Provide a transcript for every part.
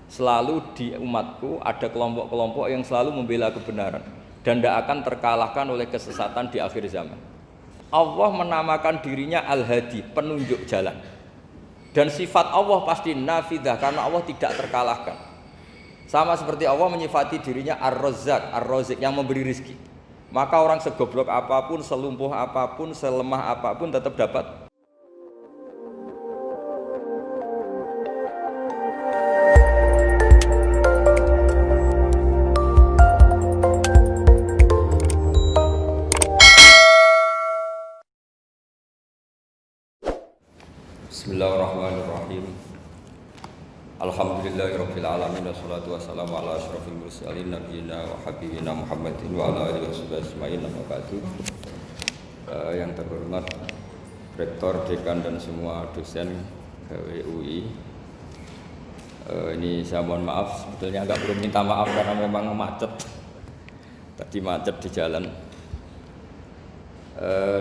Selalu di umatku ada kelompok-kelompok yang selalu membela kebenaran dan tidak akan terkalahkan oleh kesesatan di akhir zaman. Allah menamakan dirinya Al-Hadi, penunjuk jalan. Dan sifat Allah pasti nafidah karena Allah tidak terkalahkan. Sama seperti Allah menyifati dirinya Ar-Razzaq, Ar-Razik yang memberi rizki. Maka orang segoblok apapun, selumpuh apapun, selemah apapun tetap dapat. Bismillahirrahmanirrahim. Alhamdulillahirabbil alamin wassalatu wassalamu ala asyrofil mursalin nabiyina wa habibina Muhammadin wa ala alihi washabihi ajmain. Amma ba'du. Yang terhormat Rektor, Dekan dan semua dosen UI. Ini saya mohon maaf, sebetulnya agak belum minta maaf karena memang macet. Tadi macet di jalan.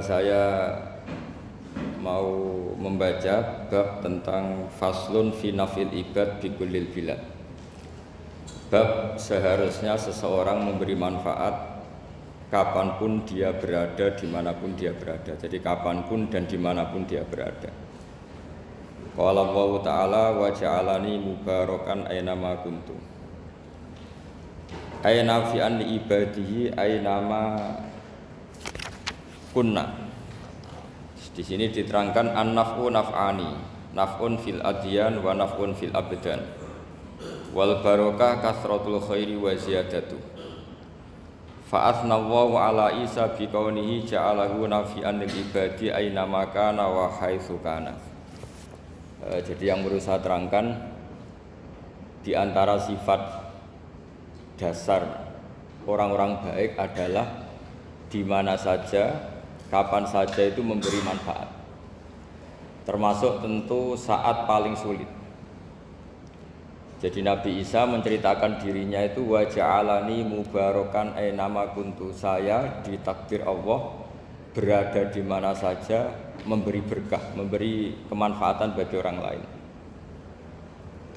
Saya mau membaca bab tentang faslun fi nafil ibad bi kullil bilad. Bab seharusnya seseorang memberi manfaat kapanpun dia berada, dimanapun dia berada. Jadi kapanpun dan dimanapun dia berada. Qala Allah Ta'ala wa ja'alani mubarakan aynama kuntu. Ayna fi an ibadihi aynama kunna. Di sini diterangkan an-naf'u naf'ani, naf'un fil adyan wa naf'un fil abdan. Wal barokah kasratul khairi wa ziyadatu. Fa athnallahu ala Isa bi kaunihi ja'alahu nafi'an lil ibadi aina makana wa haitsu kana. Jadi yang perlu saya terangkan di antara sifat dasar orang-orang baik adalah di mana saja, kapan saja itu memberi manfaat, termasuk tentu saat paling sulit. Jadi Nabi Isa menceritakan dirinya itu wa ja'alani mubarakan aynama kuntu, saya ditakdir Allah berada di mana saja memberi berkah, memberi kemanfaatan bagi orang lain.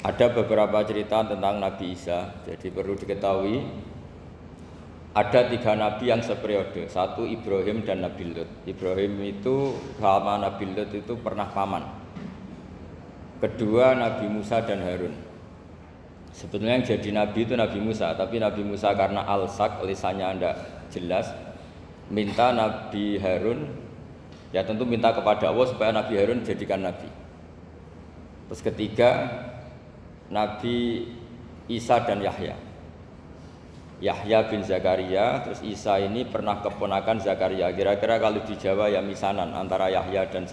Ada beberapa cerita tentang Nabi Isa, jadi perlu diketahui ada 3 nabi yang seperiode. Satu Ibrahim dan Nabi Lut. Ibrahim itu sama Nabi Lut itu pernah paman. Kedua Nabi Musa dan Harun. Sebetulnya yang jadi nabi itu Nabi Musa, tapi Nabi Musa karena alsak, lisannya tidak jelas, minta Nabi Harun, ya tentu minta kepada Allah supaya Nabi Harun jadikan nabi. Terus ketiga Nabi Isa dan Yahya. Yahya bin Zakaria, terus Isa ini pernah keponakan Zakaria. Kira-kira kalau di Jawa ya misanan antara Yahya dan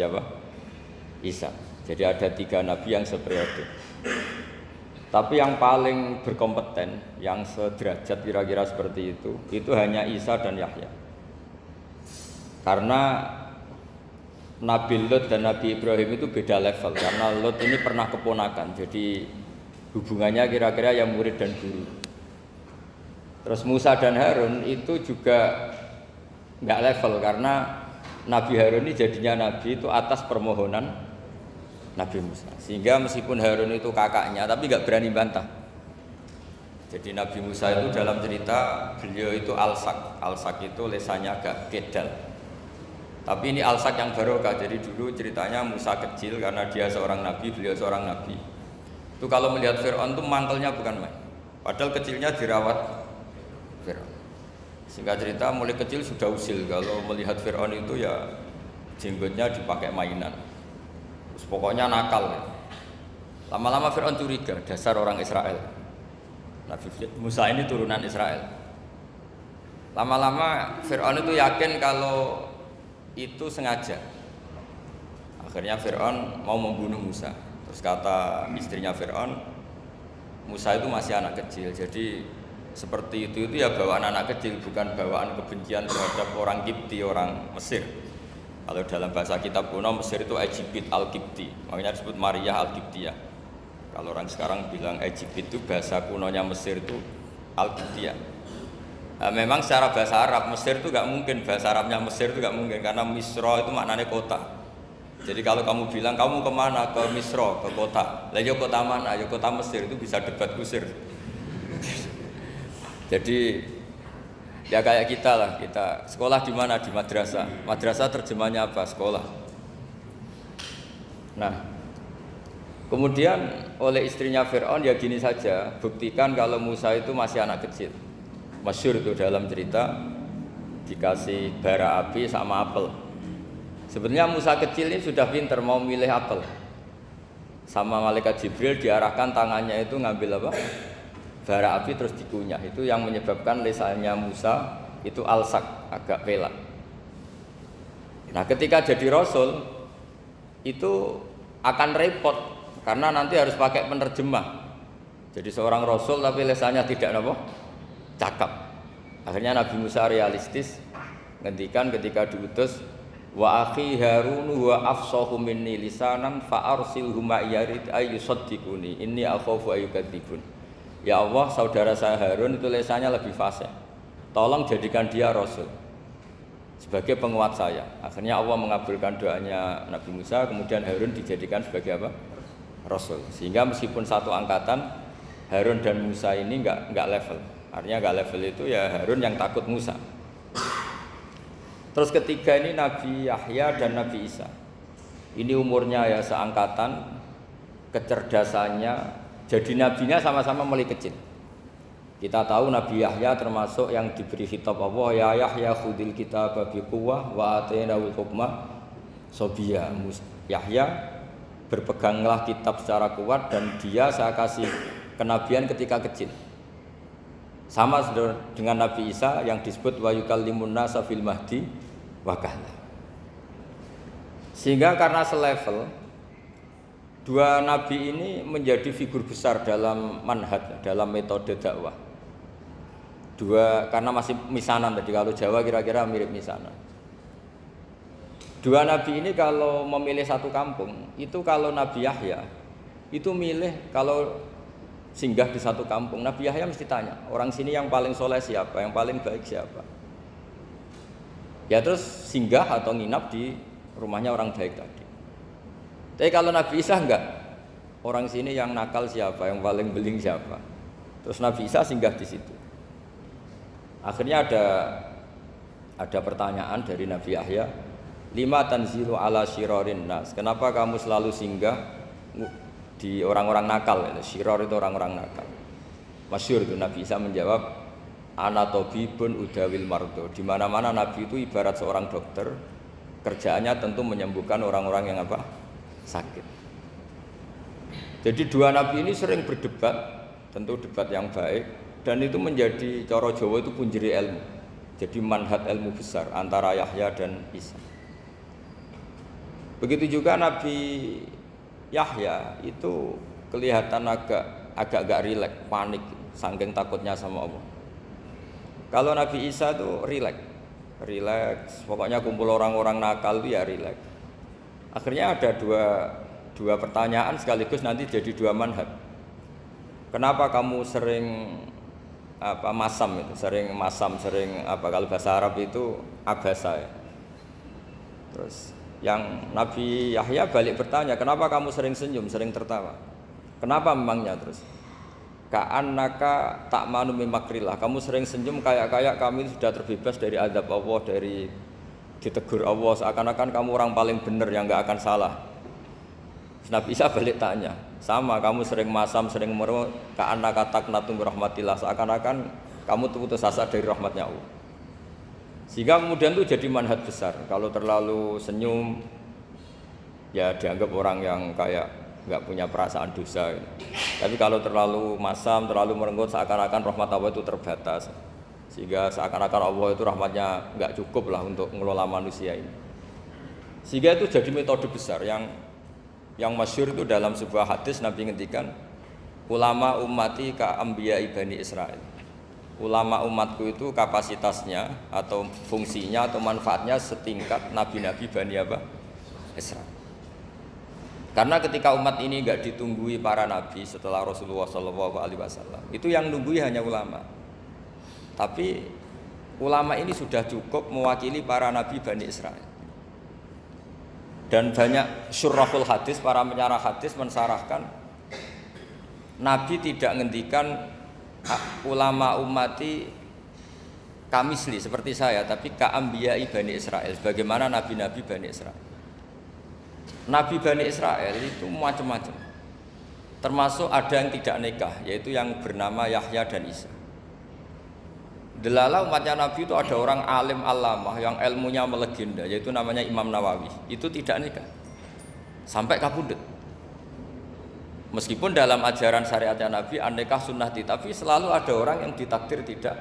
Isa. Jadi ada 3 nabi yang seperiode. Tapi yang paling berkompeten, yang sederajat kira-kira seperti itu hanya Isa dan Yahya. Karena Nabi Lut dan Nabi Ibrahim itu beda level. Karena Lut ini pernah keponakan, jadi hubungannya kira-kira yang murid dan guru. Terus Musa dan Harun itu juga nggak level karena Nabi Harun ini jadinya nabi itu atas permohonan Nabi Musa. Sehingga meskipun Harun itu kakaknya tapi nggak berani bantah. Jadi Nabi Musa itu dalam cerita beliau itu alsak. Alsak itu lesannya agak kedal. Tapi ini alsak yang barokah. Jadi dulu ceritanya Musa kecil karena dia seorang nabi, beliau seorang nabi. Itu kalau melihat Fir'aun itu mantelnya bukan main. Padahal kecilnya dirawat Fir'aun. Singkat cerita mulai kecil sudah usil kalau melihat Fir'aun itu ya jenggotnya dipakai mainan. Terus pokoknya nakal ya. Lama-lama Fir'aun curiga, dasar orang Israel. Nabi Musa ini turunan Israel. Lama-lama Fir'aun itu yakin kalau itu sengaja. Akhirnya Fir'aun mau membunuh Musa. Terus kata istrinya Fir'aun, Musa itu masih anak kecil, jadi seperti itu ya bawaan anak kecil, bukan bawaan kebencian terhadap orang Kipti, orang Mesir. Kalau dalam bahasa kitab kuno Mesir itu Egypt al-Kipti, makanya disebut Maria al-Kiptiyah. Kalau orang sekarang bilang Egypt itu bahasa kunonya Mesir itu al-Kiptiyah. Nah, memang secara bahasa Arab Mesir itu gak mungkin, bahasa Arabnya Mesir itu gak mungkin karena Misra itu maknanya kota. Jadi kalau kamu bilang kamu kemana, ke Misra, ke kota, lah ya kota mana, ya kota Mesir, itu bisa debat kusir. Jadi ya kayak kita lah, kita sekolah di mana, di madrasah. Madrasah terjemahnya apa? Sekolah. Nah, kemudian oleh istrinya Fir'aun ya gini saja, buktikan kalau Musa itu masih anak kecil. Masyhur itu dalam cerita dikasih bara api sama apel. Sebenarnya Musa kecil ini sudah pinter mau milih apel. Sama malaikat Jibril diarahkan tangannya itu ngambil apa? Bara api terus dikunyah. Itu yang menyebabkan lisannya Musa itu alsak, agak pelak. Nah, ketika jadi rasul itu akan repot karena nanti harus pakai penerjemah. Jadi seorang rasul tapi lisannya tidak apa? Cakap. Akhirnya Nabi Musa realistis ngendikan ketika diutus, wa akhi Harun wa afsahu minni lisanan fa arsilhu ma'yarid ayyusaddiquni inni akhafu ayyukadzibun. Ya Allah, saudara saya Harun itu lisannya lebih fasih. Tolong jadikan dia rasul sebagai penguat saya. Akhirnya Allah mengabulkan doanya Nabi Musa, kemudian Harun dijadikan sebagai apa? Rasul. Sehingga meskipun satu angkatan, Harun dan Musa ini enggak level. Artinya enggak level itu ya Harun yang takut Musa. Terus ketiga ini Nabi Yahya dan Nabi Isa. Ini umurnya ya seangkatan, kecerdasannya, jadi nabinya sama-sama mulai kecil. Kita tahu Nabi Yahya termasuk yang diberi khitab Allah, ya Yahya khudil kitaba biquwwah wa atainahul hukma sobiyya. Yahya berpeganglah kitab secara kuat dan dia saya kasih kenabian ketika kecil. Sama dengan Nabi Isa yang disebut wa yukallimun nasa fil mahdi wa kahla. Sehingga karena selevel, dua nabi ini menjadi figur besar dalam manhaj, dalam metode dakwah. Dua karena masih misanan tadi, kalau Jawa kira-kira mirip misanan. Dua nabi ini kalau memilih satu kampung, itu kalau Nabi Yahya itu milih kalau singgah di satu kampung, Nabi Yahya mesti tanya, orang sini yang paling soleh siapa, yang paling baik siapa. Ya terus singgah atau nginap di rumahnya orang baik tadi. Tapi kalau Nabi Isa enggak, orang sini yang nakal siapa, yang paling beling siapa. Terus Nabi Isa singgah di situ. Akhirnya ada pertanyaan dari Nabi Yahya, lima tanzilu ala syirarin nas. Kenapa kamu selalu singgah di orang-orang nakal? Syiror itu orang-orang nakal. Masyhur itu Nabi Isa menjawab, ana tabibun udawil mardo. Di mana-mana Nabi itu ibarat seorang dokter, kerjaannya tentu menyembuhkan orang-orang yang apa? Sakit. Jadi dua nabi ini sering berdebat, tentu debat yang baik, dan itu menjadi cara Jawa itu punjeri ilmu. Jadi manhaj ilmu besar antara Yahya dan Isa. Begitu juga Nabi Yahya itu kelihatan agak rileks, panik, saking takutnya sama Allah. Kalau Nabi Isa itu rileks, pokoknya kumpul orang-orang nakal itu ya rileks. Akhirnya ada dua pertanyaan sekaligus nanti jadi dua manhaj. Kenapa kamu sering masam itu, sering kalau bahasa Arab itu abasa ya. Terus yang Nabi Yahya balik bertanya, kenapa kamu sering senyum, sering tertawa? Kenapa memangnya? Terus ka'annaka ta'manu min makrillah, kamu sering senyum kayak kami sudah terbebas dari azab Allah, dari ditegur Allah, seakan-akan kamu orang paling benar yang enggak akan salah. Nabi Isa balik tanya, sama kamu sering masam, sering meru, ka'annaka taqnatu min rahmatillah, seakan-akan kamu putus asa dari rahmatnya Allah. Sehingga kemudian itu jadi manhaj besar. Kalau terlalu senyum ya dianggap orang yang kayak enggak punya perasaan dosa gitu. Tapi kalau terlalu masam, terlalu merenggut, seakan-akan rahmat Allah itu terbatas. Sehingga seakan-akan Allah itu rahmatnya enggak cukup lah untuk mengelola manusia ini. Sehingga itu jadi metode besar yang masyhur itu dalam sebuah hadis Nabi ngendikan, ulama ummati ka anbiya Bani Israil. Ulama umatku itu kapasitasnya atau fungsinya atau manfaatnya setingkat nabi-nabi Bani Israil. Karena ketika umat ini enggak ditunggui para nabi setelah Rasulullah SAW, itu yang nunggui hanya ulama. Tapi ulama ini sudah cukup mewakili para nabi Bani Israil. Dan banyak syurahul hadis, para penyarah hadis mensarahkan Nabi tidak ngendikan ulama ummati kamisli seperti saya, tapi ka'ambiyai Bani Israel, bagaimana nabi-nabi Bani Israel. Nabi Bani Israel itu macam-macam, termasuk ada yang tidak nikah, yaitu yang bernama Yahya dan Isa. Delala umatnya Nabi itu ada orang alim alamah yang ilmunya melegenda, yaitu namanya Imam Nawawi. Itu tidak nikah sampai kabudut. Meskipun dalam ajaran syariatnya Nabi an-nikah sunnati, tapi selalu ada orang yang ditakdir tidak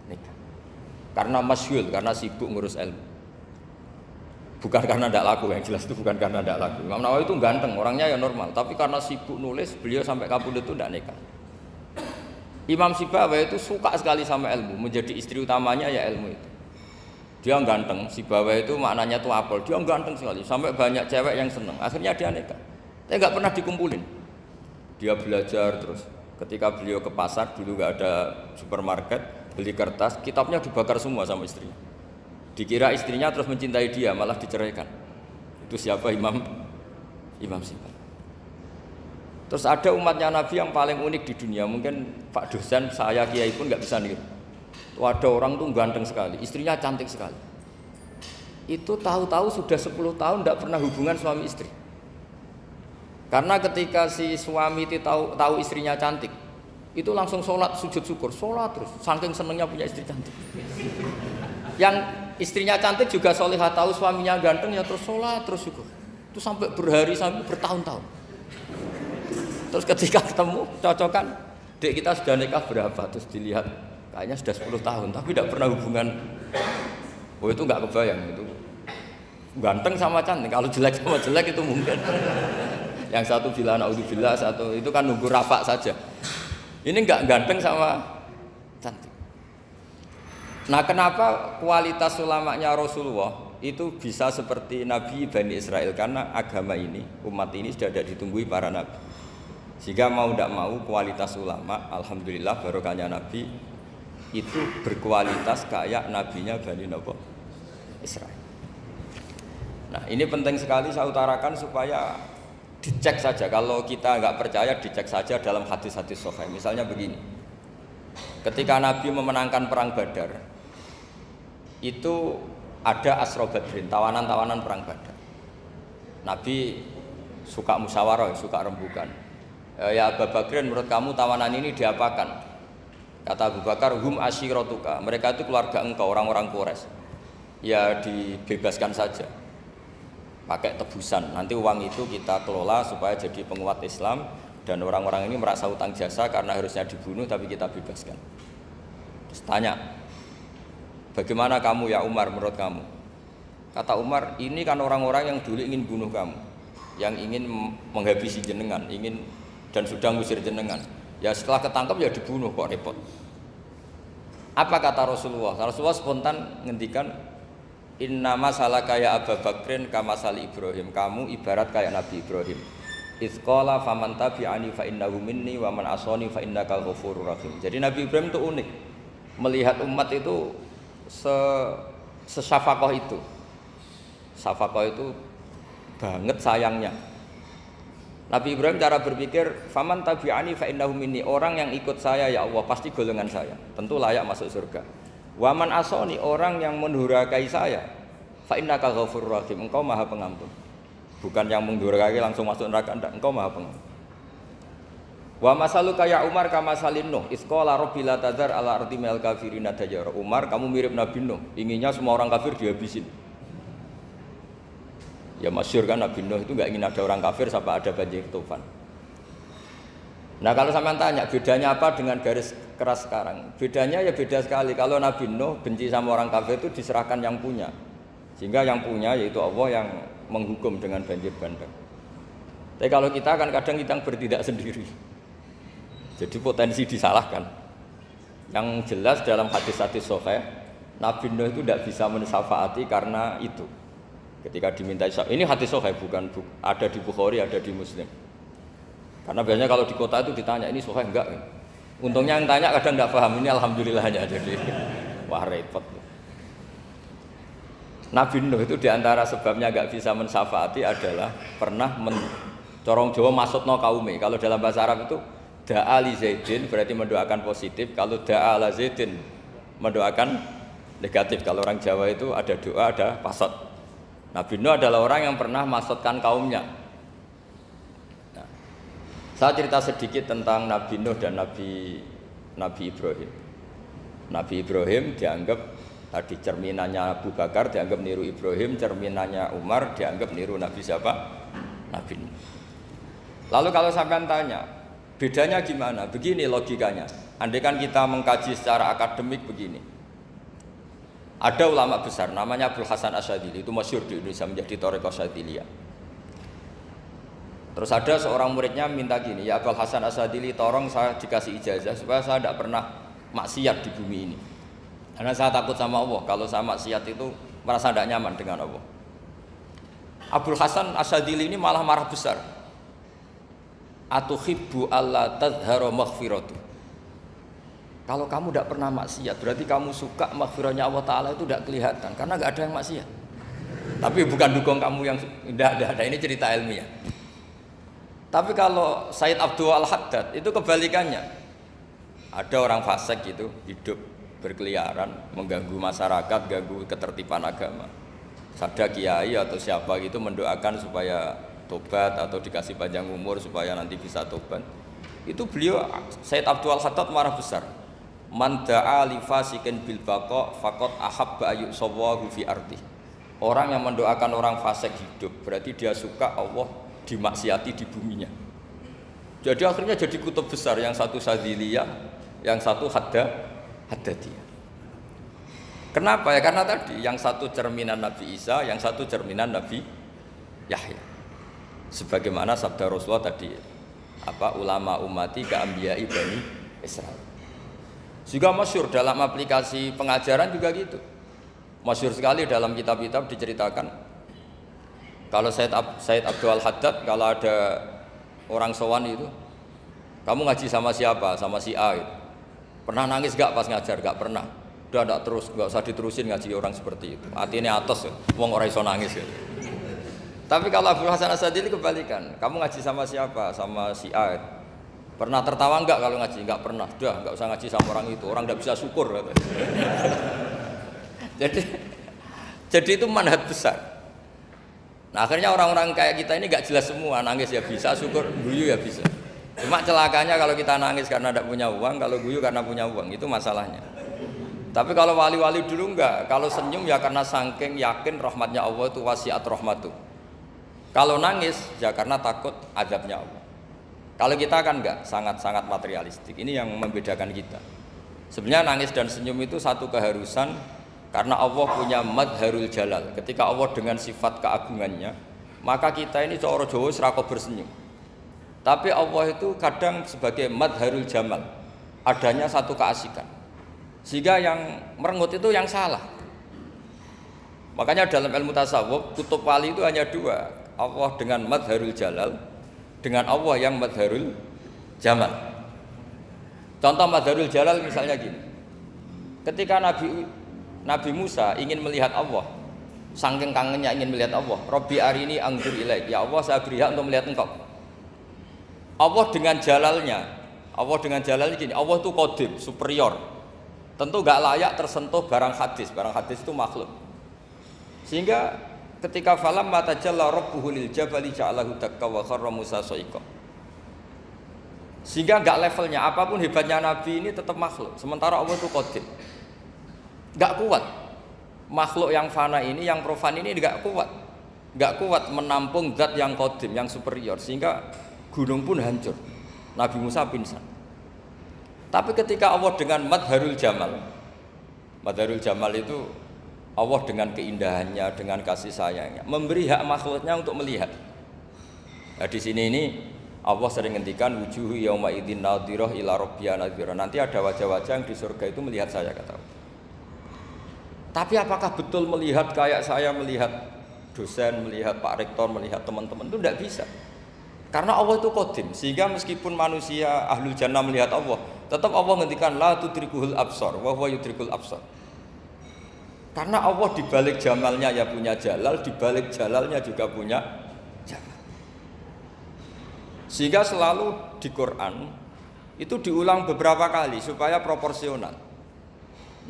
nikah karena masyhul, karena sibuk ngurus ilmu. Bukan karena tidak laku, yang jelas itu bukan karena tidak laku. Imam Nawawi itu ganteng, orangnya ya normal, tapi karena sibuk nulis, beliau sampai kabudut itu tidak nikah. Imam Sibawayh itu suka sekali sama ilmu, menjadi istri utamanya ya ilmu itu. Dia ganteng, Sibawayh itu maknanya tuh apel, dia ganteng sekali, sampai banyak cewek yang seneng. Akhirnya dia nikah, tapi nggak pernah dikumpulin. Dia belajar terus. Ketika beliau ke pasar, dulu nggak ada supermarket, beli kertas, kitabnya dibakar semua sama istrinya. Dikira istrinya terus mencintai dia, malah diceraikan. Itu siapa? Imam Sibawayh. Terus ada umatnya Nabi yang paling unik di dunia, mungkin Pak dosen, saya kiai pun nggak bisa niru. Tuh ada orang tuh ganteng sekali, istrinya cantik sekali. Itu tahu-tahu sudah 10 tahun tidak pernah hubungan suami istri. Karena ketika si suami itu tahu istrinya cantik, itu langsung sholat sujud syukur, sholat terus, saking senengnya punya istri cantik. Yang istrinya cantik juga solihah, tahu suaminya ganteng ya terus sholat terus syukur. Itu sampai berhari sampai bertahun-tahun. Terus ketika ketemu, cocokan, dek kita sudah nikah berapa? Terus dilihat, kayaknya sudah 10 tahun, tapi tidak pernah hubungan. Oh itu nggak kebayang, itu ganteng sama cantik. Kalau jelek sama jelek itu mungkin. Yang satu bilang naudzubillah, satu itu kan nunggu rafa saja. Ini nggak ganteng sama cantik. Nah kenapa kualitas ulamanya Rasulullah itu bisa seperti Nabi Bani Israel? Karena agama ini, umat ini sudah ada ditunggui para nabi. Sehingga mau tidak mau kualitas ulama, alhamdulillah barokahnya Nabi itu berkualitas kayak nabinya Bani Israel. Nah ini penting sekali saya utarakan supaya dicek saja. Kalau kita nggak percaya, dicek saja dalam hadis-hadis sahih. Misalnya begini, ketika Nabi memenangkan perang Badar, itu ada Asra Badrin, tawanan-tawanan perang Badar. Nabi suka musyawarah, suka rembukan. Ya Abu Bakrin, menurut kamu tawanan ini diapakan? Kata Abu Bakar, hum asyiratuka, mereka itu keluarga engkau, orang-orang Quraisy. Ya dibebaskan saja, pakai tebusan. Nanti uang itu kita kelola supaya jadi penguat Islam, dan orang-orang ini merasa utang jasa karena harusnya dibunuh, tapi kita bebaskan. Terus tanya, bagaimana kamu ya Umar, menurut kamu? Kata Umar, ini kan orang-orang yang dulu ingin bunuh kamu, yang ingin menghabisi jenengan, ingin dan sudah ngusir jenengan. Ya setelah ketangkep ya dibunuh, kok repot. Apa kata Rasulullah? Rasulullah spontan ngendikan, innama salaka ya Abu Bakrin kama sali Ibrahim, kamu ibarat kayak Nabi Ibrahim. Izqala faman tabi'ani fa innahu minni wa man asani fa innakal ghafurur rahim. Jadi Nabi Ibrahim itu unik, melihat umat itu sesyafakoh itu. Syafakoh itu banget sayangnya. Nabi Ibrahim cara berpikir, faman tabi'ani fa innahu minni, orang yang ikut saya ya Allah pasti golongan saya, tentu layak masuk surga. Wa man asani, orang yang mendurhakai saya, fa innaka ghafurur rahim, engkau Maha Pengampun. Bukan yang mendurhakai langsung masuk neraka, enggak, engkau Maha Pengampun. Wa masaluka ya Umar kama salin Nuh, isqala rabbil la tadzar ala ardi minal kafirina dajjara. Umar, kamu mirip Nabi Nuh, inginnya semua orang kafir dihabisin. Ya masyhur kan Nabi Nuh itu nggak ingin ada orang kafir sampai ada banjir tufan. Nah kalau sampean tanya bedanya apa dengan garis keras sekarang? Bedanya ya beda sekali. Kalau Nabi Nuh benci sama orang kafir itu diserahkan yang punya, sehingga yang punya yaitu Allah yang menghukum dengan banjir bandang. Tapi kalau kita kan kadang kita bertindak sendiri, jadi potensi disalahkan. Yang jelas dalam hadis-hadis sahih, Nabi Nuh itu tidak bisa mensyafaati karena itu. Ketika diminta ini hadis sahih, bukan ada di Bukhari, ada di Muslim. Karena biasanya kalau di kota itu ditanya ini sahih enggak. Untungnya yang tanya kadang enggak paham, ini alhamdulillahnya, jadi wah repot. Nabi Nuh itu diantara sebabnya nggak bisa mensyafaati adalah pernah corong Jawa maksudno kaume. Kalau dalam bahasa Arab itu da'a li Zaidin berarti mendoakan positif. Kalau da'a la Zaidin mendoakan negatif. Kalau orang Jawa itu ada doa, ada pasot. Nabi Nuh adalah orang yang pernah maksudkan kaumnya. Nah, saya cerita sedikit tentang Nabi Nuh dan Nabi Ibrahim. Nabi Ibrahim dianggap tadi cerminannya Abu Bakar dianggap niru Ibrahim, cerminannya Umar dianggap niru Nabi siapa? Nabi Nuh. Lalu kalau sampean tanya, bedanya gimana? Begini logikanya. Andai kan kita mengkaji secara akademik begini. Ada ulama besar namanya Abdul Hasan Asyadzili, itu masyhur di Indonesia menjadi Thariqah Asyadziliyah. Terus ada seorang muridnya minta gini, ya Abdul Hasan Asyadzili, tolong saya dikasih ijazah supaya saya tidak pernah maksiat di bumi ini. Karena saya takut sama Allah, kalau saya maksiat itu merasa tidak nyaman dengan Allah. Abdul Hasan Asyadzili ini malah marah besar. Atuhibbu alla tadhhara maghfiratu. Kalau kamu tidak pernah maksiat, berarti kamu suka maghfirahnya Allah Ta'ala itu tidak kelihatan, karena nggak ada yang maksiat. Tapi bukan dukung kamu yang tidak ada, ini cerita ilmiah. Tapi kalau Said Abdul Al-Haddad itu kebalikannya. Ada orang fasik gitu, hidup berkeliaran, mengganggu masyarakat, ganggu ketertiban agama. Ada kiai atau siapa gitu mendoakan supaya tobat atau dikasih panjang umur supaya nanti bisa tobat. Itu beliau Said Abdul Al-Haddad marah besar. Man da'a li fasikin bil baqa faqad ahabba ayu sawahu fi ardi. Orang yang mendoakan orang fasik hidup berarti dia suka Allah dimaksiati di buminya. Jadi akhirnya jadi kutub besar, yang satu Sadziliyah, yang satu Haddadiyah. Kenapa ya? Karena tadi yang satu cerminan Nabi Isa, yang satu cerminan Nabi Yahya. Sebagaimana sabda Rasulullah tadi, ulama ummati ka anbiya'i bani Israil. Juga masyhur dalam aplikasi pengajaran juga gitu. Masyhur sekali dalam kitab-kitab diceritakan. Kalau Said Abdul Al-Haddad, kalau ada orang sowan itu, kamu ngaji sama siapa? Sama si A itu. Pernah nangis gak pas ngajar? Gak pernah. Udah gak terus, gak usah diterusin ngaji orang seperti itu. Hatinya atas ya, wong ora iso nangis ya. Tapi kalau Abdul Hasan Asyadzili kebalikan. Kamu ngaji sama siapa? Sama si A itu. Pernah tertawa enggak kalau ngaji? Enggak pernah. Udah enggak usah ngaji sama orang itu. Orang enggak bisa syukur katanya. Jadi itu manhaj besar. Nah akhirnya orang-orang kayak kita ini enggak jelas semua. Nangis ya bisa, syukur, guyu ya bisa. Cuma celakanya kalau kita nangis karena tidak punya uang, kalau guyu karena punya uang, itu masalahnya. Tapi kalau wali-wali dulu enggak. Kalau senyum ya karena saking yakin rahmatnya Allah itu wasiat rahmatu. Kalau nangis ya karena takut azabnya Allah. Kalau kita kan enggak, sangat-sangat materialistik. Ini yang membedakan kita. Sebenarnya nangis dan senyum itu satu keharusan karena Allah punya madharul jalal. Ketika Allah dengan sifat keagungannya, maka kita ini cara Jawa serako bersenyum. Tapi Allah itu kadang sebagai madharul jamal, adanya satu keasikan. Sehingga yang merengut itu yang salah. Makanya dalam ilmu tasawuf, kutub wali itu hanya dua. Allah dengan madharul jalal, dengan Allah yang madharul jamal. Contoh madharul jalal misalnya gini. Ketika Nabi Musa ingin melihat Allah, saking kangennya ingin melihat Allah, Rabbi arini anzur ilaik, ya Allah saya beri hak untuk melihat engkau. Allah dengan jalalnya gini, Allah itu qadim, superior. Tentu gak layak tersentuh barang hadis itu makhluk. Sehingga ketika falam matajalla rabbuhu lil jabali ja'alahu dakka wa kharra Musa sa'iqa. Sehingga enggak levelnya, apapun hebatnya Nabi ini tetap makhluk. Sementara Allah itu qadim. Enggak kuat. Makhluk yang fana ini, yang profan ini enggak kuat. Enggak kuat menampung zat yang qadim, yang superior. Sehingga gunung pun hancur. Nabi Musa pingsan. Tapi ketika Allah dengan madharul jamal itu Allah dengan keindahannya, dengan kasih sayangnya, memberi hak makhluknya untuk melihat. Nah, di sini ini Allah sering ngendikan wujuhu yauma idzin nadhirah ila rabbiha nadhirah. Nanti ada wajah-wajah yang di surga itu melihat saya, kata Allah. Tapi apakah betul melihat kayak saya melihat dosen, melihat Pak Rektor, melihat teman-teman? Itu tidak bisa. Karena Allah itu qadim, sehingga meskipun manusia ahlul jannah melihat Allah, tetap Allah ngendikan la tudrikuhul absar wa huwa yudrikul absar. Karena Allah di balik jamalnya ya punya jalal, di balik jalalnya juga punya jamal. Sehingga selalu di Quran itu diulang beberapa kali supaya proporsional.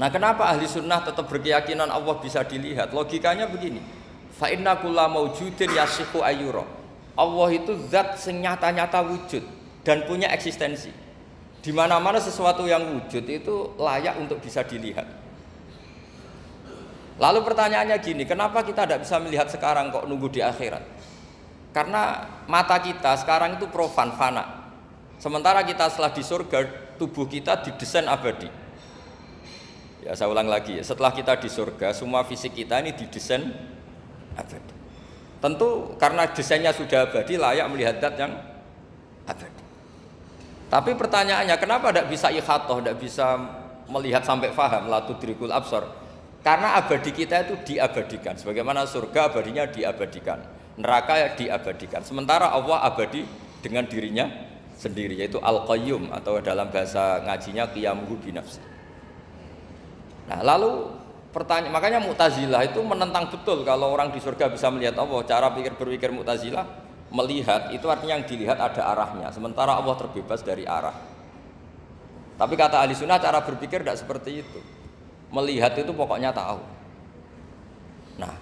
Nah, kenapa ahli sunnah tetap berkeyakinan Allah bisa dilihat? Logikanya begini. Fa inna kulla maujudin yasihu ayyura. Allah itu zat sing nyata-nyata wujud dan punya eksistensi. Di mana-mana sesuatu yang wujud itu layak untuk bisa dilihat. Lalu pertanyaannya gini, kenapa kita tidak bisa melihat sekarang kok nunggu di akhirat? Karena mata kita sekarang itu profan, fana. Sementara kita setelah di surga, tubuh kita didesain abadi. Ya saya ulang lagi ya, setelah kita di surga, semua fisik kita ini didesain abadi. Tentu karena desainnya sudah abadi, layak melihat zat yang abadi. Tapi pertanyaannya, kenapa tidak bisa ikhatoh, tidak bisa melihat sampai faham, la tudrikul absar? Karena abadi kita itu diabadikan. Sebagaimana surga abadinya diabadikan, neraka ya diabadikan. Sementara Allah abadi dengan dirinya sendiri, yaitu Al-Qayyum, atau dalam bahasa ngajinya Qiyamuhu binafsi. Nah, lalu pertanyaan, makanya Mu'tazilah itu menentang betul kalau orang di surga bisa melihat Allah. Cara berpikir Mu'tazilah, melihat itu artinya yang dilihat ada arahnya, sementara Allah terbebas dari arah. Tapi kata ahli sunnah cara berpikir tidak seperti itu. Melihat itu pokoknya tahu. Nah,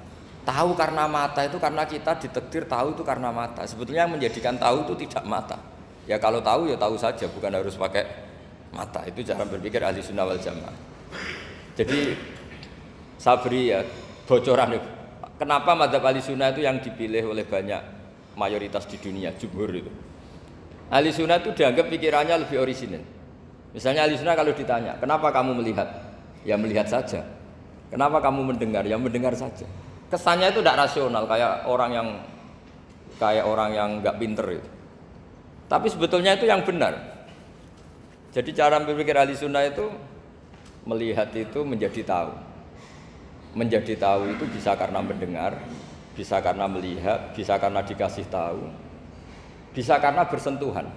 tahu karena mata itu karena kita ditakdir tahu itu karena mata. Sebetulnya yang menjadikan tahu itu tidak mata. Ya kalau tahu ya tahu saja, bukan harus pakai mata. Itu cara berpikir ahli sunnah wal jamaah. Jadi sabri ya bocoran. Kenapa mazhab ahli sunnah itu yang dipilih oleh banyak mayoritas di dunia, jumhur itu. Ahli sunnah itu dianggap pikirannya lebih orisinal. Misalnya ahli sunnah kalau ditanya, kenapa kamu melihat? Ya melihat saja. Kenapa kamu mendengar? Ya mendengar saja. Kesannya itu tidak rasional, kayak orang yang nggak pinter itu. Tapi sebetulnya itu yang benar. Jadi cara berpikir ahli sunnah itu melihat itu menjadi tahu. Menjadi tahu itu bisa karena mendengar, bisa karena melihat, bisa karena dikasih tahu, bisa karena bersentuhan.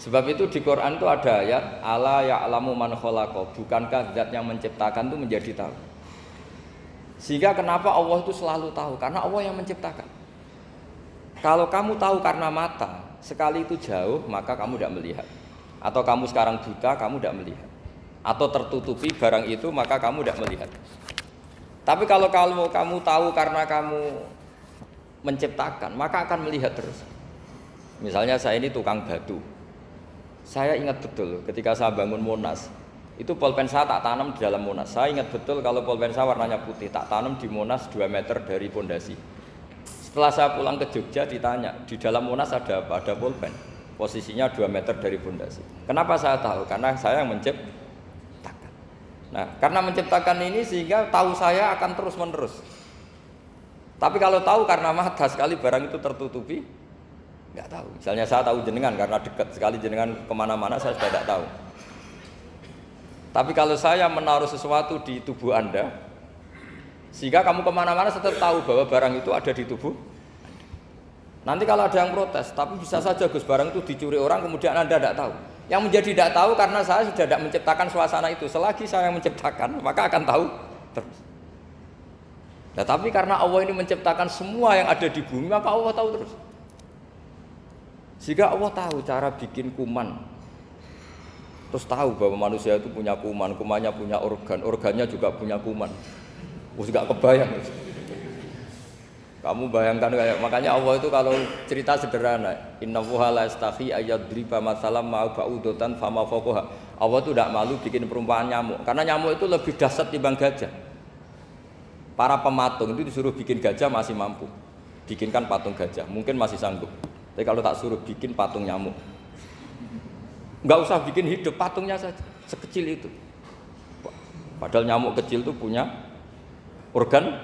Sebab itu di Quran itu ada ayat ala ya'lamu man khalaqa, bukankah zat yang menciptakan itu menjadi tahu. Sehingga kenapa Allah itu selalu tahu? Karena Allah yang menciptakan. Kalau kamu tahu karena mata, sekali itu jauh maka kamu tidak melihat. Atau kamu sekarang buta, kamu tidak melihat. Atau tertutupi barang itu maka kamu tidak melihat. Tapi kalau kamu tahu karena kamu menciptakan, maka akan melihat terus. Misalnya saya ini tukang batu. Saya ingat betul ketika saya bangun Monas, itu pulpen saya tak tanam di dalam Monas. Saya ingat betul kalau pulpen saya warnanya putih, tak tanam di Monas 2 meter dari pondasi. Setelah saya pulang ke Jogja ditanya, di dalam Monas ada apa? Ada pulpen, posisinya 2 meter dari pondasi. Kenapa saya tahu? Karena saya yang menciptakan. Nah, karena menciptakan ini sehingga tahu saya akan terus menerus. Tapi kalau tahu karena mata, sekali barang itu tertutupi, nggak tahu. Misalnya saya tahu jenengan karena dekat sekali jenengan kemana-mana saya sudah tidak tahu. Tapi kalau saya menaruh sesuatu di tubuh Anda, sehingga kamu kemana-mana tetap tahu bahwa barang itu ada di tubuh Anda. Nanti kalau ada yang protes, tapi bisa saja Gus barang itu dicuri orang kemudian Anda tidak tahu. Yang menjadi tidak tahu karena saya sudah tidak menciptakan suasana itu. Selagi saya yang menciptakan, maka akan tahu terus. Nah, tapi karena Allah ini menciptakan semua yang ada di bumi, maka Allah tahu terus. Jika Allah tahu cara bikin kuman, terus tahu bahwa manusia itu punya kuman, kumannya punya organ, organnya juga punya kuman. Gak kebayang. Kamu bayangkan kayak, makanya Allah itu kalau cerita sederhana, innallaha la yastahi ayyadriba mathalam ma ba'udatan fama fawqaha. Allah itu tidak malu bikin perumpamaan nyamuk, karena nyamuk itu lebih dahsyat dibanding gajah. Para pematung itu disuruh bikin gajah masih mampu, bikinkan patung gajah, mungkin masih sanggup. Tapi kalau tak suruh bikin patung nyamuk, nggak usah bikin hidup, patungnya saja sekecil itu. Padahal nyamuk kecil itu punya organ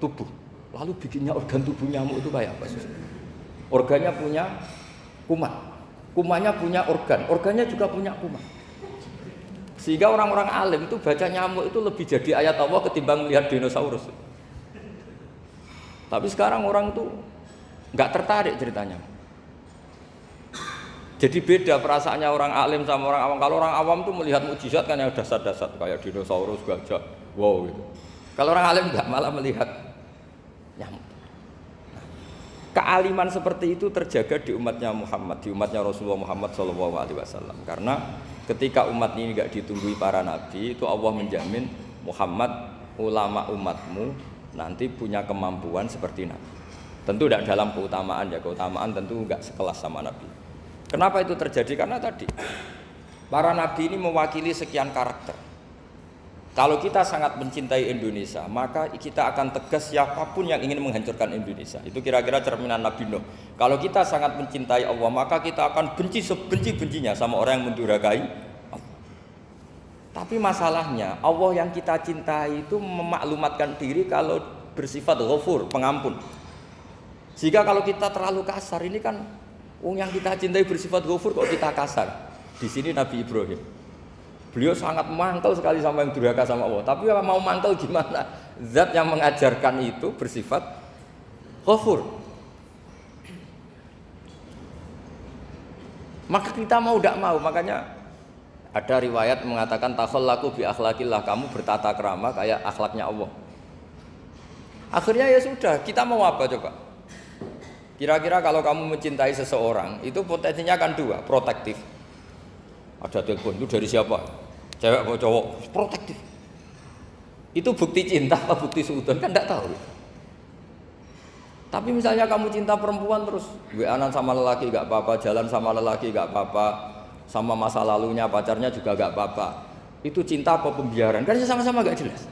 tubuh. Lalu bikinnya organ tubuh nyamuk itu kayak apa? Organnya punya kuman, kumannya punya organ, organnya juga punya kuman. Sehingga orang-orang alim itu baca nyamuk itu lebih jadi ayat Allah ketimbang melihat dinosaurus. Tapi sekarang orang itu nggak tertarik ceritanya. Jadi beda perasaannya orang alim sama orang awam. Kalau orang awam tuh melihat mukjizat kan yang dasar-dasar kayak dinosaurus, gajah, wow gitu. Kalau orang alim enggak, malah melihat nyamuk. Nah, kealiman seperti itu terjaga di umatnya Muhammad, di umatnya Rasulullah Muhammad SAW. Karena ketika umat ini enggak ditunggui para nabi, itu Allah menjamin Muhammad, ulama umatmu nanti punya kemampuan seperti nabi. Tentu tidak dalam keutamaan ya, keutamaan tentu enggak sekelas sama nabi. Kenapa itu terjadi? Karena tadi para nabi ini mewakili sekian karakter. Kalau kita sangat mencintai Indonesia, maka kita akan tegas siapapun yang ingin menghancurkan Indonesia. Itu kira-kira cerminan Nabi Nuh. Kalau kita sangat mencintai Allah, maka kita akan benci sebenci-bencinya sama orang yang mendurhakai Allah. Tapi masalahnya, Allah yang kita cintai itu memaklumatkan diri kalau bersifat Ghafur, pengampun. Jika kalau kita terlalu kasar, ini kan yang kita cintai bersifat Ghafur kok kita kasar. Di sini Nabi Ibrahim, beliau sangat mangkel sekali sama yang durhaka sama Allah. Tapi mau mangkel gimana? Zat yang mengajarkan itu bersifat Ghafur. Maka kita mau tidak mau, makanya ada riwayat mengatakan takhallaku bi akhlaqillah, kamu bertata krama kayak akhlaknya Allah. Akhirnya ya sudah, kita mau apa coba? Kira-kira kalau kamu mencintai seseorang, itu potensinya kan dua, protektif. Ada telepon, itu dari siapa? Cewek atau cowok? Protektif. Itu bukti cinta apa bukti suudon? Kan tidak tahu. Tapi misalnya kamu cinta perempuan terus WA-an sama lelaki gak apa-apa, jalan sama lelaki gak apa-apa, sama masa lalunya pacarnya juga gak apa-apa. Itu cinta apa pembiaran? Kan sama-sama gak jelas.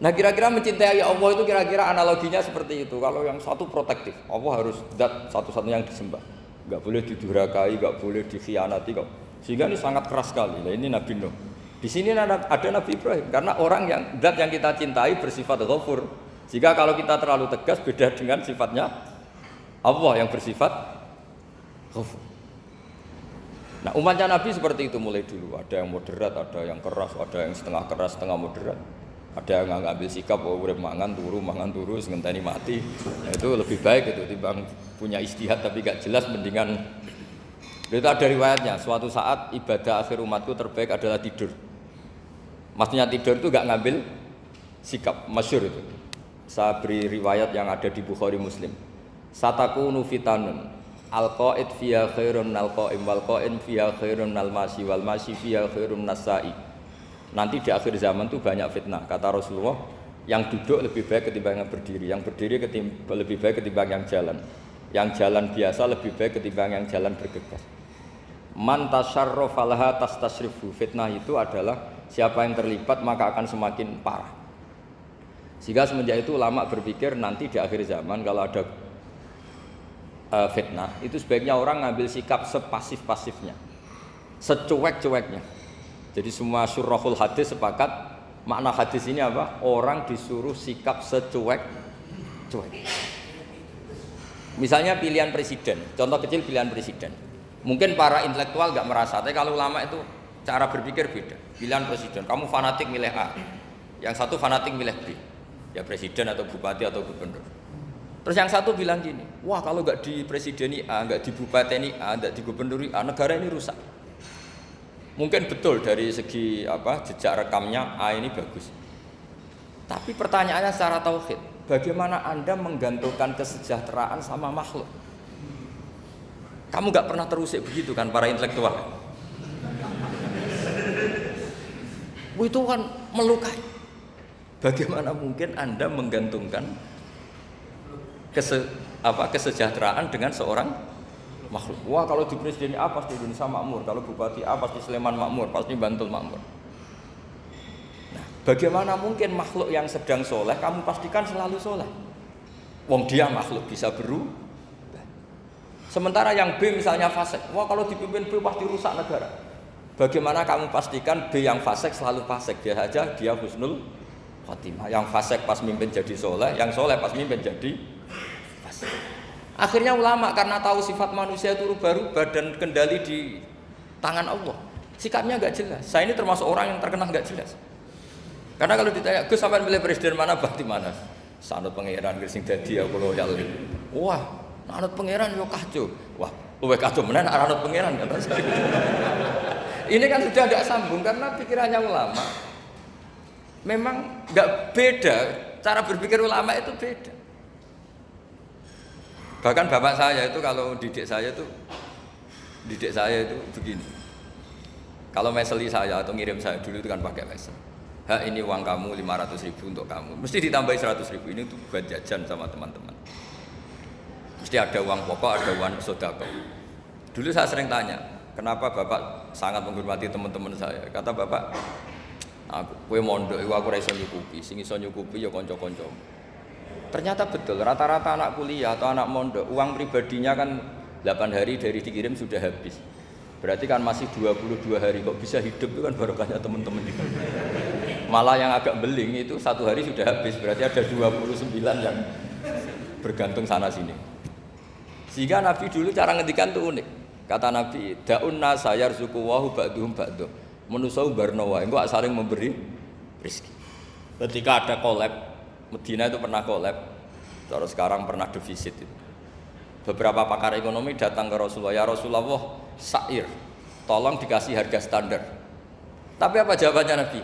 Nah kira-kira mencintai Allah itu kira-kira analoginya seperti itu. Kalau yang satu protektif, Allah harus zat satu-satunya yang disembah. Gak boleh didurhakai, gak boleh dikhianati kok. Sehingga ini sangat keras sekali. Nah, ini Nabi Nuh. Di sini ada Nabi Ibrahim karena orang yang zat yang kita cintai bersifat Ghafur. Jika kalau kita terlalu tegas beda dengan sifatnya Allah yang bersifat Ghafur. Nah, umatnya Nabi seperti itu mulai dulu. Ada yang moderat, ada yang keras, ada yang setengah keras, setengah moderat. Ada yang ngambil sikap, urip mangan turu, ngenteni mati. Nah, itu lebih baik itu timbang punya istihad tapi gak jelas, mendingan. Itu ada riwayatnya. Suatu saat ibadah akhir umatku terbaik adalah tidur. Maksudnya tidur itu gak ngambil sikap, masyhur itu. Saya beri riwayat yang ada di Bukhari Muslim. Satakunu fitanun al-qaid fiha khairun al-qaim wal qaim fiha khairun al-masi wal masi fiha khairun nasai. Nanti di akhir zaman itu banyak fitnah, kata Rasulullah. Yang duduk lebih baik ketimbang yang berdiri, yang berdiri lebih baik ketimbang yang jalan biasa lebih baik ketimbang yang jalan bergegas. Man tasyarrafa laha tastasrifu. Fitnah itu adalah siapa yang terlibat maka akan semakin parah. Sehingga semenjak itu ulama berpikir nanti di akhir zaman kalau ada fitnah itu sebaiknya orang ngambil sikap sepasif-pasifnya, secuek-cueknya. Jadi semua syurahul hadis sepakat makna hadis ini apa? Orang disuruh sikap secuek-cuek. Misalnya pilihan presiden, contoh kecil pilihan presiden. Mungkin para intelektual nggak merasa, tapi kalau ulama itu cara berpikir beda. Pilihan presiden, kamu fanatik milih A, yang satu fanatik milih B, ya presiden atau bupati atau gubernur. Terus yang satu bilang gini, wah kalau nggak di presideni A, nggak di bupati A, nggak di gubernur A, negara ini rusak. Mungkin betul dari segi jejak rekamnya A ini bagus. Tapi pertanyaannya secara tauhid, bagaimana Anda menggantungkan kesejahteraan sama makhluk? Kamu nggak pernah terusik begitu kan para intelektual? Itu kan melukai. Bagaimana mungkin Anda menggantungkan kesejahteraan dengan seorang makhluk? Wah kalau di presiden A pasti Indonesia makmur, kalau bupati A pasti Sleman makmur, pasti Bantul makmur. Nah, bagaimana mungkin makhluk yang sedang soleh kamu pastikan selalu soleh? Wong dia makhluk bisa berubah. Sementara yang B misalnya fasik, wah kalau dipimpin B pasti rusak negara. Bagaimana kamu pastikan B yang fasik selalu fasik? Biar saja dia husnul khotimah. Yang fasik pas mimpin jadi soleh, yang soleh pas mimpin jadi fasik. Akhirnya ulama karena tahu sifat manusia itu rubah-rubah dan kendali di tangan Allah, sikapnya nggak jelas. Saya ini termasuk orang yang terkenal nggak jelas. Karena kalau ditanya, Gus sampean milih presiden mana, bakti mana? Sanut pangeran sing dadi aku loyal. Wah, anut pangeran yo kacau. Wah, Luwih kado menen arep pangeran kata saya. Ini kan sudah tidak sambung karena pikirannya ulama. Memang nggak beda, cara berpikir ulama itu beda. Bahkan bapak saya itu kalau didik saya itu begini. Kalau meseli saya atau ngirim saya dulu itu kan pakai mesel. Ini uang kamu 500.000 untuk kamu. Mesti ditambahi 100.000 ini untuk buat jajan sama teman-teman. Mesti ada uang pokok, ada uang sodako. Dulu saya sering tanya, kenapa bapak sangat menghormati teman-teman saya? Kata bapak, kue mondok, aku ora iso nyukupi, sing iso nyukupi ya kanca-kanca. Ternyata betul, rata-rata anak kuliah atau anak mondok, uang pribadinya kan 8 hari dari dikirim sudah habis. Berarti kan masih 22 hari, kok bisa hidup itu kan barokahnya teman-teman. Malah yang agak beling itu 1 hari sudah habis, berarti ada 29 yang bergantung sana sini. Sehingga Nabi dulu cara ngendikan tuh unik. Kata Nabi, da'un nasa yarzuqu wahu ba'duhum ba'duh. Manusa barno wae, engko saling memberi rezeki. Ketika ada collab, Medina itu pernah collab, terus sekarang pernah defisit itu. Beberapa pakar ekonomi datang ke Rasulullah, ya Rasulullah, sa'ir, tolong dikasih harga standar. Tapi apa jawabannya Nabi?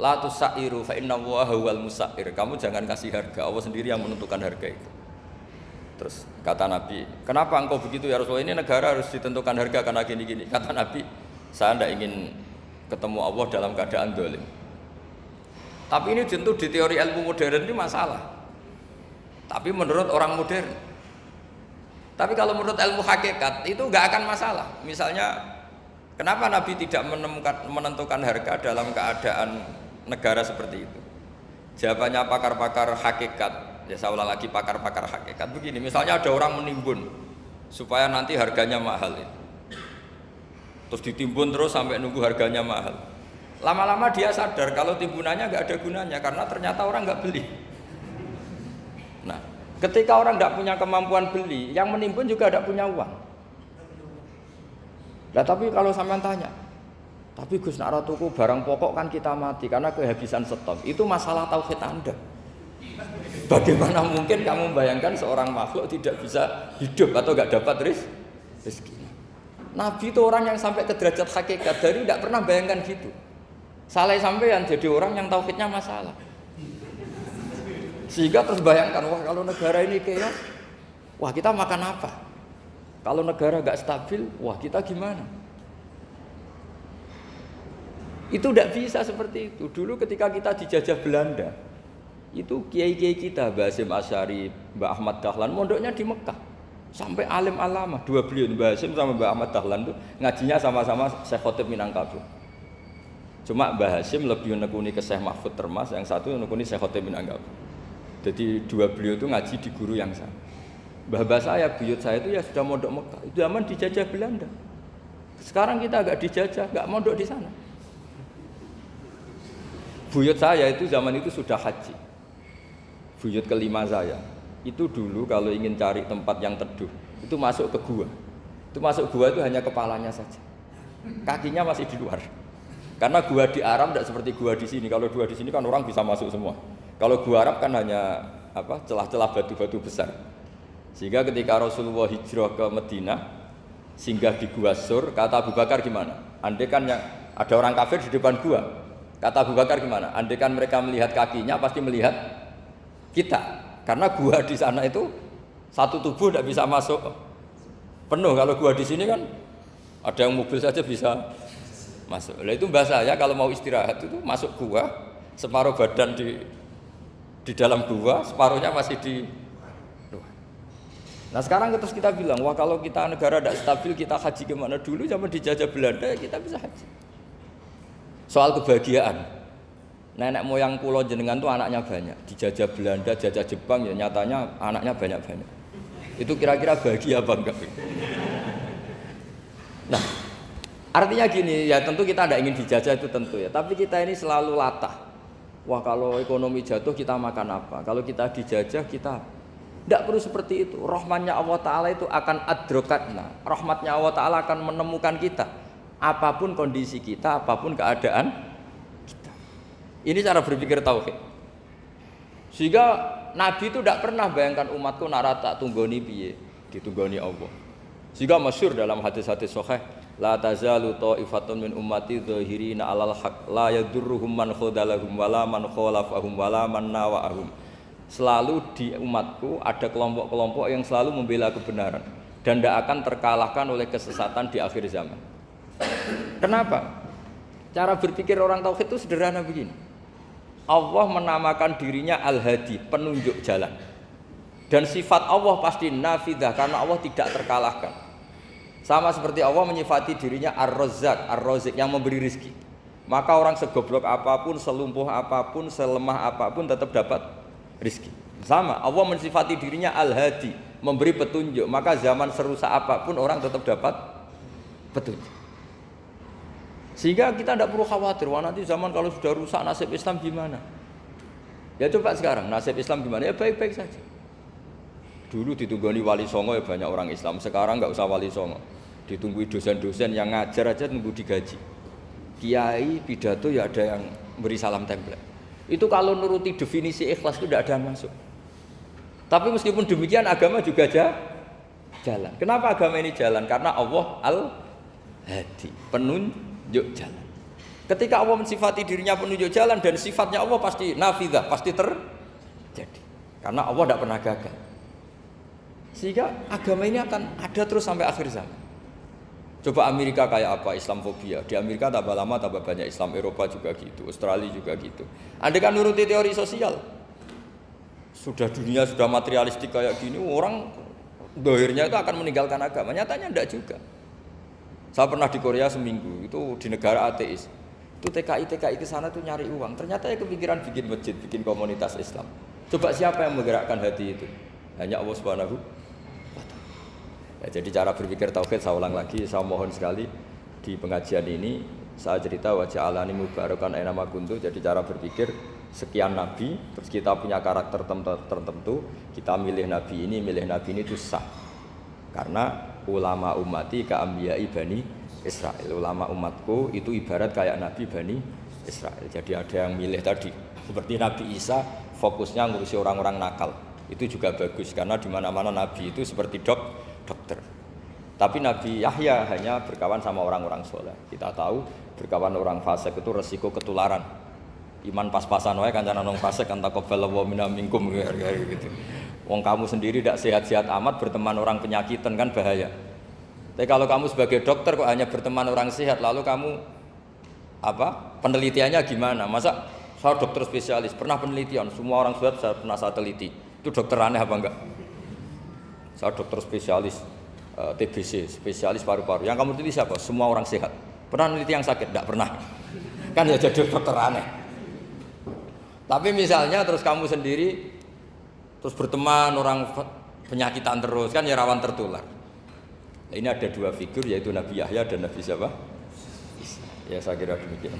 La tusairu fa inna Allaha huwal musair. Kamu jangan kasih harga, Allah sendiri yang menentukan harga itu. Terus kata Nabi, kenapa engkau begitu ya Rasulullah? Ini negara harus ditentukan harga karena gini-gini. Kata Nabi, saya tidak ingin ketemu Allah dalam keadaan dolim. Tapi ini tentu di teori ilmu modern ini masalah. Tapi menurut orang modern. Tapi kalau menurut ilmu hakikat itu nggak akan masalah. Misalnya, kenapa Nabi tidak menentukan harga dalam keadaan negara seperti itu? Jawabannya pakar-pakar hakikat. Ya saya ulang lagi pakar-pakar hakikat begini. Misalnya ada orang menimbun supaya nanti harganya mahal. Terus ditimbun terus sampai nunggu harganya mahal. Lama-lama dia sadar kalau timbunannya nggak ada gunanya karena ternyata orang nggak beli. Nah, ketika orang nggak punya kemampuan beli, yang menimbun juga tidak punya uang. Nah, tapi kalau sampean tanya, tapi Gus nak tuku barang pokok kan kita mati karena kehabisan stok. Itu masalah tauhid Anda. Bagaimana mungkin kamu membayangkan seorang makhluk tidak bisa hidup atau nggak dapat rezeki? Nabi itu orang yang sampai ke derajat hakikat dari tidak pernah bayangkan gitu. Salah sampean jadi orang yang tauhidnya masalah. Sehingga terus bayangkan, wah kalau negara ini chaos, wah kita makan apa? Kalau negara nggak stabil, wah kita gimana? Itu tidak bisa seperti itu. Dulu ketika kita dijajah Belanda, itu kiai-kiai kita, Mbah Hasyim Asy'ari, Mbah Ahmad Dahlan, mondoknya di Mekah. Sampai alim alama, dua beliau, Mbah Hasyim sama Mbah Ahmad Dahlan itu ngajinya sama-sama Syekh Khotib Minangkabau. Cuma Mbah Hasyim lebih menekuni ke Syekh Mahfud Termas, yang satu menekuni Syekh Khotib Minangkabau. Jadi dua beliau itu ngaji di guru yang sama. Mbah saya, buyut saya itu ya sudah mondok Mekah. Itu zaman dijajah Belanda. Sekarang kita agak dijajah, enggak mondok di sana. Buyut saya itu zaman itu sudah haji. Buyut kelima saya itu dulu kalau ingin cari tempat yang teduh itu masuk ke gua. Itu masuk gua itu hanya kepalanya saja, kakinya masih di luar. Karena gua di Arab tidak seperti gua di sini. Kalau gua di sini kan orang bisa masuk semua. Kalau gua Arab kan hanya celah-celah batu-batu besar. Sehingga ketika Rasulullah hijrah ke Madinah, singgah di gua Sur, kata Abu Bakar gimana? Andai kan yang ada orang kafir di depan gua, kata Abu Bakar gimana? Andai kan mereka melihat kakinya pasti melihat kita, karena gua di sana itu satu tubuh tidak bisa masuk penuh. Kalau gua di sini kan ada yang mobil saja bisa masuk. Nah itu mbah saya kalau mau istirahat itu masuk gua, separuh badan di dalam gua, separuhnya masih di luar. Nah sekarang terus kita bilang, wah kalau kita negara tidak stabil kita haji kemana? Dulu zaman dijajah Belanda kita bisa haji. Soal kebahagiaan. Nenek moyang pulau jenengan tuh anaknya banyak. Dijajah Belanda, jajah Jepang ya nyatanya anaknya banyak-banyak. Itu kira-kira bahagia apa enggak? Nah, artinya gini ya, tentu kita tidak ingin dijajah itu tentu ya. Tapi kita ini selalu latah. Wah kalau ekonomi jatuh kita makan apa? Kalau kita dijajah kita tidak perlu seperti itu. Rahmatnya Allah Ta'ala itu akan adrokatna. Rahmatnya Allah Ta'ala akan menemukan kita. Apapun kondisi kita, apapun keadaan. Ini cara berpikir tauhid. Sehingga Nabi itu tidak pernah bayangkan umatku nak tak tunggoni piye, ditunggoni Allah. Jika masyhur dalam hadis-hadis sahih, la tazalu ta'ifatun min ummati dzahirina 'alal haq la yadurruhum man khadalahum wala man khalafahum wala man nawa'ahum. Selalu di umatku ada kelompok-kelompok yang selalu membela kebenaran dan tidak akan terkalahkan oleh kesesatan di akhir zaman. Kenapa? Cara berpikir orang tauhid itu sederhana begini. Allah menamakan dirinya Al-Hadi, penunjuk jalan. Dan sifat Allah pasti nafidah karena Allah tidak terkalahkan. Sama seperti Allah menyifati dirinya Ar-Razzaq, Ar-Razik yang memberi rizki. Maka orang segoblok apapun, selumpuh apapun, selemah apapun tetap dapat rizki. Sama, Allah mensifati dirinya Al-Hadi, memberi petunjuk. Maka zaman serusak apapun orang tetap dapat petunjuk. Sehingga kita tidak perlu khawatir, wah nanti zaman kalau sudah rusak nasib Islam gimana? Ya coba sekarang, nasib Islam gimana? Ya baik-baik saja. Dulu ditunggoni wali songo ya banyak orang Islam, sekarang nggak usah wali songo. Ditunggu dosen-dosen yang ngajar aja tunggu digaji. Kiai pidato ya ada yang beri salam tempel. Itu kalau nuruti definisi ikhlas itu tidak ada yang masuk. Tapi meskipun demikian agama juga jalan. Kenapa agama ini jalan? Karena Allah Al-Hadi, penunjuk jalan. Ketika Allah mensifati dirinya penunjuk jalan dan sifatnya Allah pasti nafidah, pasti terjadi. Karena Allah tidak pernah gagal. Sehingga agama ini akan ada terus sampai akhir zaman. Coba Amerika kayak apa, Islamfobia. Di Amerika tambah lama tambah banyak Islam, Eropa juga gitu, Australia juga gitu. Anda kan nuruti teori sosial. Sudah dunia sudah materialistik kayak gini, orang dohirnya itu akan meninggalkan agama. Nyatanya enggak juga. Saya pernah di Korea seminggu, itu di negara ateis. Itu TKI ke sana tuh nyari uang. Ternyata ya kepikiran bikin masjid, bikin komunitas Islam. Coba siapa yang menggerakkan hati itu? Hanya Allah Subhanahu. Ya, jadi cara berpikir tauhid saya ulang lagi, saya mohon sekali di pengajian ini saya cerita wajah alani mubarakan aina ma kuntu. Jadi cara berpikir sekian nabi, terus kita punya karakter tertentu, kita milih nabi ini itu sah. Karena ulama ummati ka ambiyai bani Israel. Ulama umatku itu ibarat kayak nabi bani Israel. Jadi ada yang milih tadi, seperti Nabi Isa fokusnya ngurusi orang-orang nakal. Itu juga bagus karena di mana-mana nabi itu seperti dokter. Tapi Nabi Yahya hanya berkawan sama orang-orang soleh. Kita tahu berkawan orang fasik itu resiko ketularan. Iman pas-pasan wae kancanan wong fasik kan taqabbalallahu minna minkum gitu. Wong kamu sendiri tidak sehat-sehat amat berteman orang penyakitan kan bahaya. Tapi kalau kamu sebagai dokter kok hanya berteman orang sehat, lalu kamu penelitiannya gimana? Masa saya dokter spesialis, pernah penelitian, semua orang sehat saya pernah saya teliti. Itu dokter aneh apa enggak? Saya dokter spesialis TBC, spesialis paru-paru. Yang kamu teliti siapa? Semua orang sehat. Pernah meneliti yang sakit? Tidak pernah. Kan ya jadi dokter aneh. Tapi misalnya terus kamu sendiri terus berteman orang penyakitan terus, kan ya rawan tertular. Nah, ini ada dua figur yaitu Nabi Yahya dan Nabi siapa? Ya saya kira demikian.